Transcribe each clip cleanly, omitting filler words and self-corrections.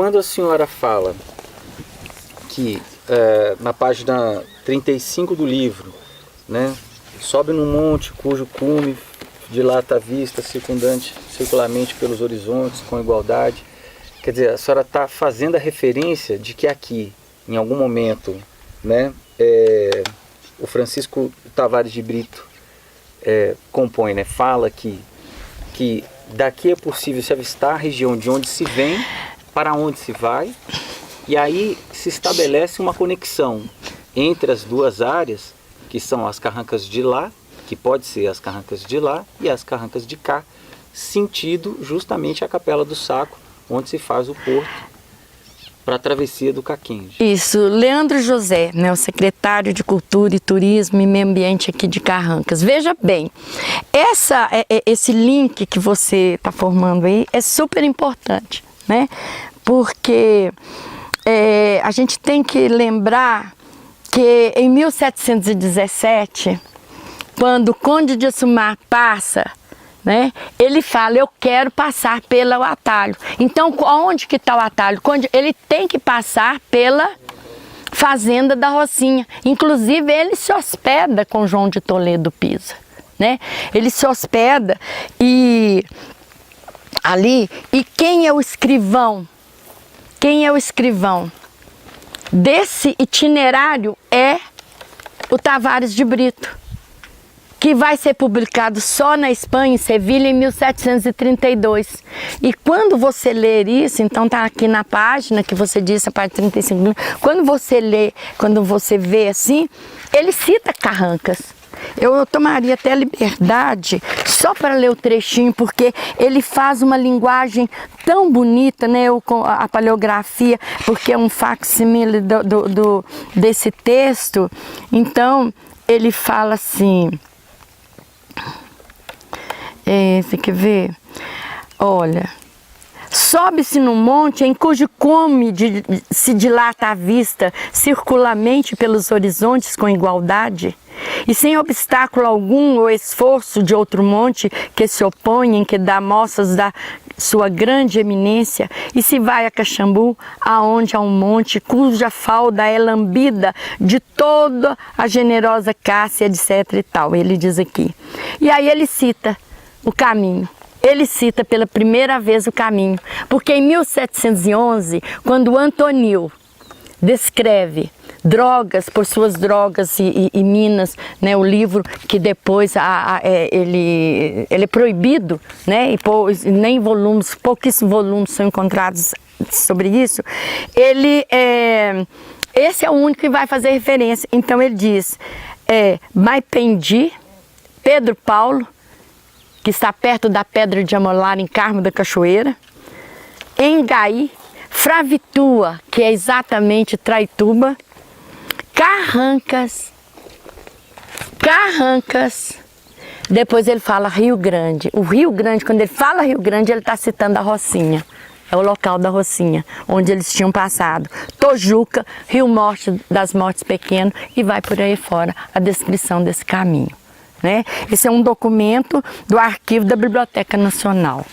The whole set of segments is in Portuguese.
quando a senhora fala que na página 35 do livro, né, sobe num monte cujo cume dilata a vista, circularmente pelos horizontes com igualdade, quer dizer, a senhora está fazendo a referência de que aqui, em algum momento, né, o Francisco Tavares de Brito compõe, né, fala que daqui é possível se avistar a região de onde se vem, para onde se vai, e aí se estabelece uma conexão entre as duas áreas, que são as carrancas de lá, que pode ser as carrancas de lá e as carrancas de cá, sentido justamente a Capela do Saco, onde se faz o porto para a travessia do Caquende. Isso, Leandro José, né, o secretário de Cultura e Turismo e Meio Ambiente aqui de Carrancas. Veja bem, esse link que você está formando aí é super importante, né? Porque a gente tem que lembrar que em 1717, quando o Conde de Assumar passa, né, ele fala, eu quero passar pelo atalho. Então, onde que está o atalho? Ele tem que passar pela fazenda da Rocinha. Inclusive, ele se hospeda com João de Toledo Pisa, né? Ele se hospeda ali, e quem é o escrivão? Quem é o escrivão desse itinerário é o Tavares de Brito, que vai ser publicado só na Espanha, em Sevilha, em 1732. E quando você ler isso, então está aqui na página que você disse, a página 35, quando você lê, quando você vê assim, ele cita Carrancas. Eu tomaria até a liberdade só para ler o trechinho, porque ele faz uma linguagem tão bonita, né? A paleografia, porque é um facsímile desse texto. Então, ele fala assim... Você quer ver? Olha, sobe-se num monte em cujo cume se dilata a vista circularmente pelos horizontes com igualdade, e sem obstáculo algum ou esforço de outro monte que se opõe, em que dá mostras da sua grande eminência, e se vai a Caxambu, aonde há um monte cuja falda é lambida de toda a generosa cássia, etc e tal. Ele diz aqui. E aí ele cita o caminho. Ele cita pela primeira vez o caminho, porque em 1711, quando Antonil descreve drogas, por suas drogas e minas, né, o livro que depois ele é proibido, né, e nem volumes, pouquíssimos volumes são encontrados sobre isso, esse é o único que vai fazer referência. Então ele diz, Maipendi, Pedro Paulo, que está perto da Pedra de Amolar, em Carmo da Cachoeira, Engaí, Fravitua, que é exatamente Traituba, Carrancas, depois ele fala Rio Grande. O Rio Grande, quando ele fala Rio Grande, ele está citando a Rocinha. É o local da Rocinha, onde eles tinham passado. Tojuca, Rio Morte das Mortes Pequeno, e vai por aí fora a descrição desse caminho, né? Esse é um documento do arquivo da Biblioteca Nacional.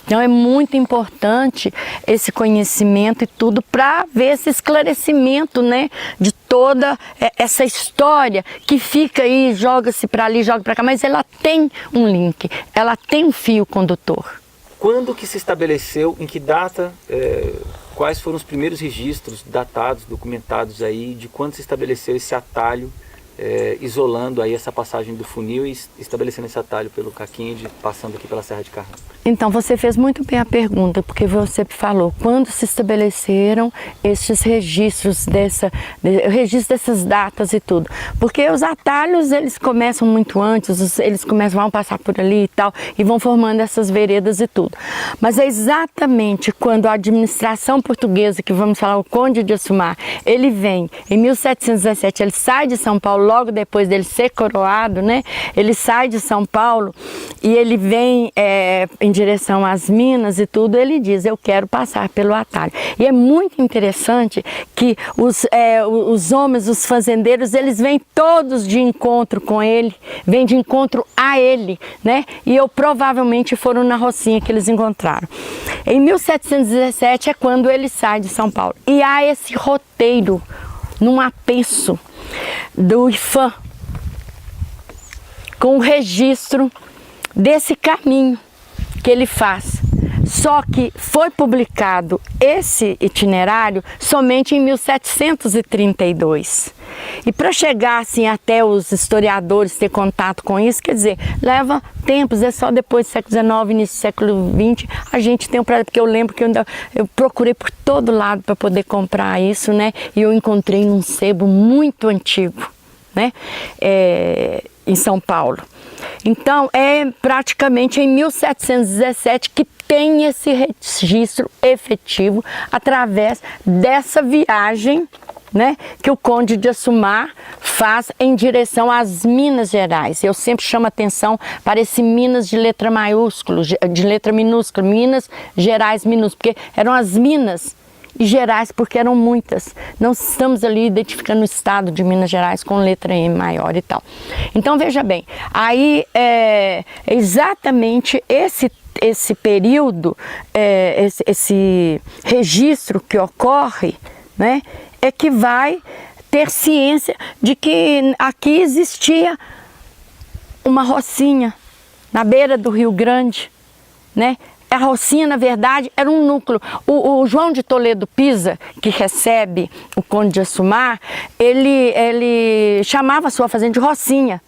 Então é muito importante esse conhecimento e tudo para ver esse esclarecimento, né, de toda essa história que fica aí, joga-se para ali, joga para cá, mas ela tem um link, ela tem um fio condutor. Quando que se estabeleceu, em que data, quais foram os primeiros registros datados, documentados aí, de quando se estabeleceu esse atalho, isolando aí essa passagem do funil e estabelecendo esse atalho pelo Caquende, passando aqui pela Serra de Carrancas? Então, você fez muito bem a pergunta, porque você falou quando se estabeleceram esses registros, registro dessas datas e tudo. Porque os atalhos, eles começam muito antes, eles vão passar por ali e tal, e vão formando essas veredas e tudo. Mas é exatamente quando a administração portuguesa, que vamos falar, o Conde de Assumar, ele vem em 1717, ele sai de São Paulo, logo depois dele ser coroado, né? Ele sai de São Paulo e ele vem em direção às Minas e tudo, ele diz, eu quero passar pelo atalho. E é muito interessante que os homens, os fazendeiros, eles vêm todos de encontro com ele, vêm de encontro a ele, né? E provavelmente foram na Rocinha que eles encontraram. Em 1717 é quando ele sai de São Paulo. E há esse roteiro num apenso do IPHAN com o registro desse caminho que ele faz. Só que foi publicado esse itinerário somente em 1732. E para chegar assim até os historiadores ter contato com isso, quer dizer, leva tempos, é só depois do século XIX, início do século XX, a gente tem um prazer, porque eu lembro que eu procurei por todo lado para poder comprar isso, né? E eu encontrei num sebo muito antigo, né? Em São Paulo. Então, é praticamente em 1717 que tem esse registro efetivo através dessa viagem, né, que o Conde de Assumar faz em direção às Minas Gerais. Eu sempre chamo atenção para esse Minas de letra maiúscula, de letra minúscula, Minas Gerais minúsculo, porque eram as Minas e Gerais, porque eram muitas. Não estamos ali identificando o estado de Minas Gerais com letra M maior e tal. Então, veja bem, aí é exatamente esse período, esse registro que ocorre, né, é que vai ter ciência de que aqui existia uma rocinha na beira do Rio Grande, né? A Rocinha, na verdade, era um núcleo. O João de Toledo Pisa, que recebe o Conde de Assumar, ele chamava a sua fazenda de Rocinha.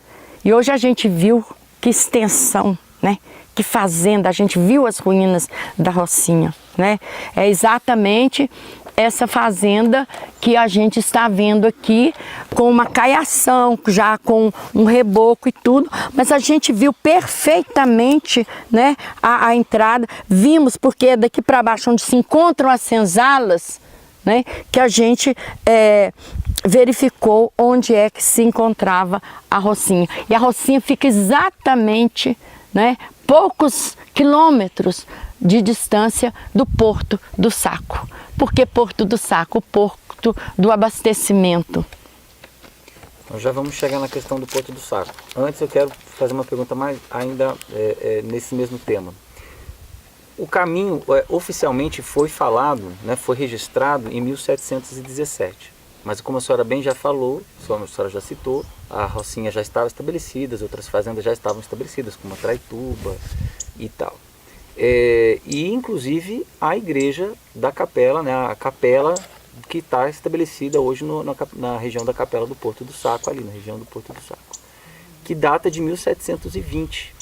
E hoje a gente viu que extensão, né? Que fazenda, a gente viu as ruínas da Rocinha, né? É exatamente essa fazenda que a gente está vendo aqui, com uma caiação, já com um reboco e tudo, mas a gente viu perfeitamente, né, a entrada, vimos porque daqui para baixo onde se encontram as senzalas, né, que a gente verificou onde é que se encontrava a Rocinha. E a Rocinha fica exatamente, né, poucos quilômetros de distância do Porto do Saco. Por que Porto do Saco? O porto do abastecimento. Nós já vamos chegar na questão do Porto do Saco. Antes eu quero fazer uma pergunta mais ainda nesse mesmo tema. O caminho oficialmente foi falado, né, foi registrado em 1717. Mas como a senhora bem já falou, a senhora já citou, a Rocinha já estava estabelecida, as outras fazendas já estavam estabelecidas, como a Traituba e tal. E inclusive a igreja da capela, né, a capela que está estabelecida hoje na região da Capela do Porto do Saco, ali na região do Porto do Saco, que data de 1720.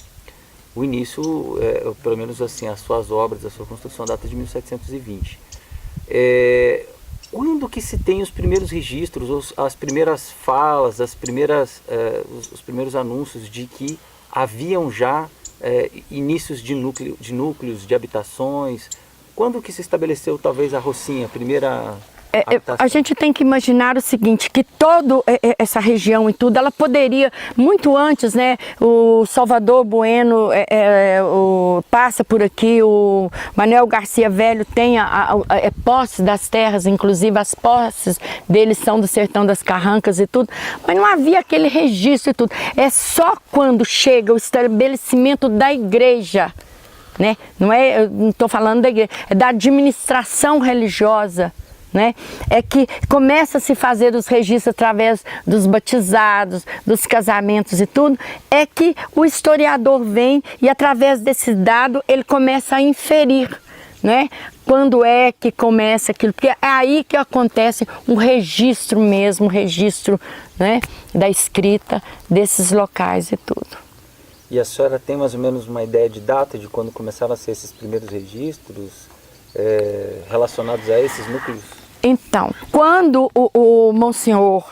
O início, pelo menos assim, as suas obras, a sua construção data de 1720. Quando que se tem os primeiros registros, as primeiras falas, os primeiros anúncios de que haviam já inícios de núcleos, de habitações? Quando que se estabeleceu talvez a Rocinha, a primeira habitação? A gente tem que imaginar o seguinte, que toda essa região e tudo, ela poderia, muito antes, né, o Salvador Bueno passa por aqui, o Manuel Garcia Velho tem posse das terras, inclusive as posses deles são do Sertão das Carrancas e tudo, mas não havia aquele registro e tudo. É só quando chega o estabelecimento da igreja, né? Eu não estou falando da igreja, é da administração religiosa, né? É que começa a se fazer os registros através dos batizados, dos casamentos e tudo, é que o historiador vem e através desse dado ele começa a inferir, né? Quando é que começa aquilo, porque é aí que acontece um registro mesmo, um registro, né, da escrita desses locais e tudo. E a senhora tem mais ou menos uma ideia de data de quando começaram a ser esses primeiros registros relacionados a esses núcleos? Então, quando o Monsenhor,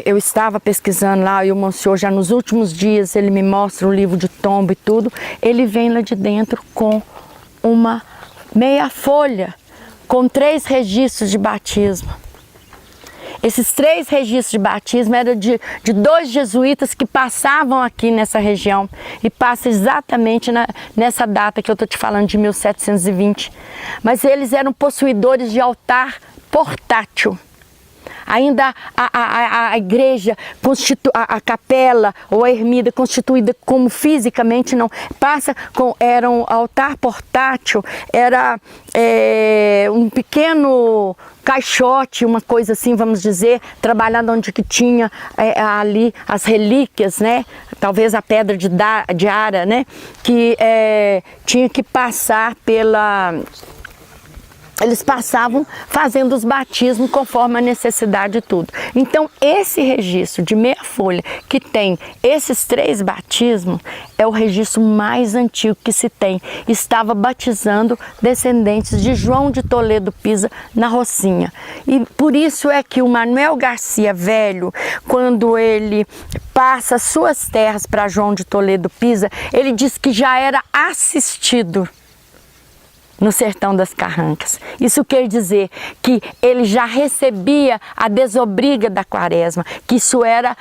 eu estava pesquisando lá e o Monsenhor já nos últimos dias, ele me mostra o livro de tombo e tudo, ele vem lá de dentro com uma meia folha, com 3 registros de batismo. Esses 3 registros de batismo eram de 2 jesuítas que passavam aqui nessa região. E passa exatamente nessa data que eu estou te falando, de 1720. Mas eles eram possuidores de altar portátil. Ainda a igreja, a capela ou a ermida constituída como fisicamente não, era um altar portátil, era um pequeno caixote, uma coisa assim, vamos dizer, trabalhado onde que tinha ali as relíquias, né? Talvez a pedra de Ara, né? Que tinha que passar eles passavam fazendo os batismos conforme a necessidade e tudo. Então, esse registro de meia folha, que tem esses 3 batismos, é o registro mais antigo que se tem. Estava batizando descendentes de João de Toledo Pisa na Rocinha. E por isso é que o Manuel Garcia Velho, quando ele passa suas terras para João de Toledo Pisa, ele diz que já era assistido no sertão das Carrancas. Isso quer dizer que ele já recebia a desobriga da quaresma, que isso era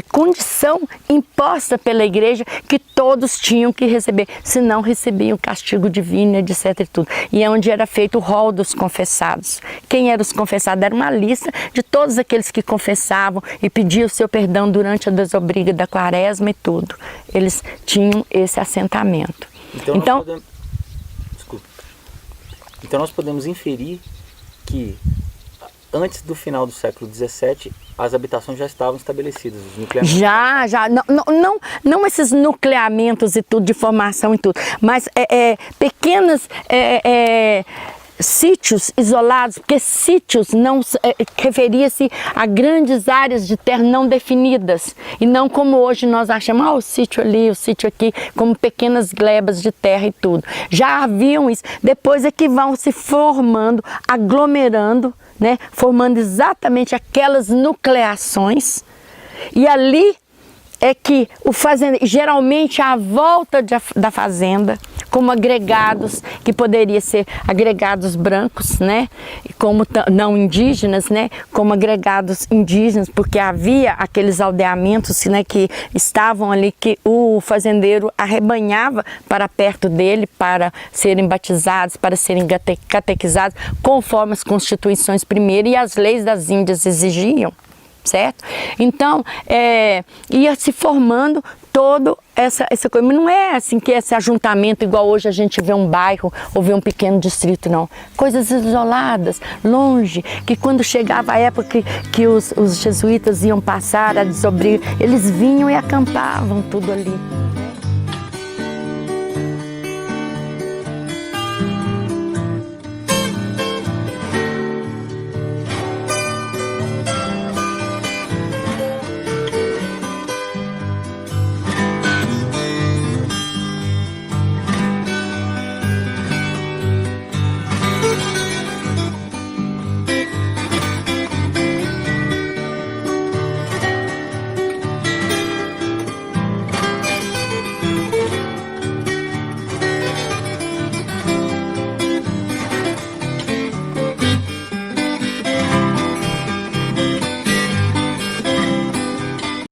condição imposta pela igreja que todos tinham que receber, senão recebiam castigo divino, etc. E tudo. E é onde era feito o rol dos confessados. Quem eram os confessados? Era uma lista de todos aqueles que confessavam e pediam o seu perdão durante a desobriga da quaresma e tudo. Eles tinham esse assentamento. Então nós podemos inferir que antes do final do século XVII as habitações já estavam estabelecidas, os nucleamentos. Já, não esses nucleamentos e tudo, de formação e tudo, mas pequenas sítios isolados, porque sítios não referia-se a grandes áreas de terra não definidas, e não como hoje nós achamos, o sítio ali, o sítio aqui, como pequenas glebas de terra e tudo. Já haviam isso, depois é que vão se formando, aglomerando, né, formando exatamente aquelas nucleações, e ali é que o fazendeiro, geralmente à volta da fazenda, como agregados, que poderia ser agregados brancos, né, como não indígenas, né, como agregados indígenas, porque havia aqueles aldeamentos, né, que estavam ali, que o fazendeiro arrebanhava para perto dele, para serem batizados, para serem catequizados, conforme as constituições primeiro e as leis das Índias exigiam. Certo? Então, ia se formando toda essa coisa, mas não é assim que esse ajuntamento, igual hoje a gente vê um bairro ou vê um pequeno distrito, não. Coisas isoladas, longe, que quando chegava a época que os jesuítas iam passar a desobriga, eles vinham e acampavam tudo ali.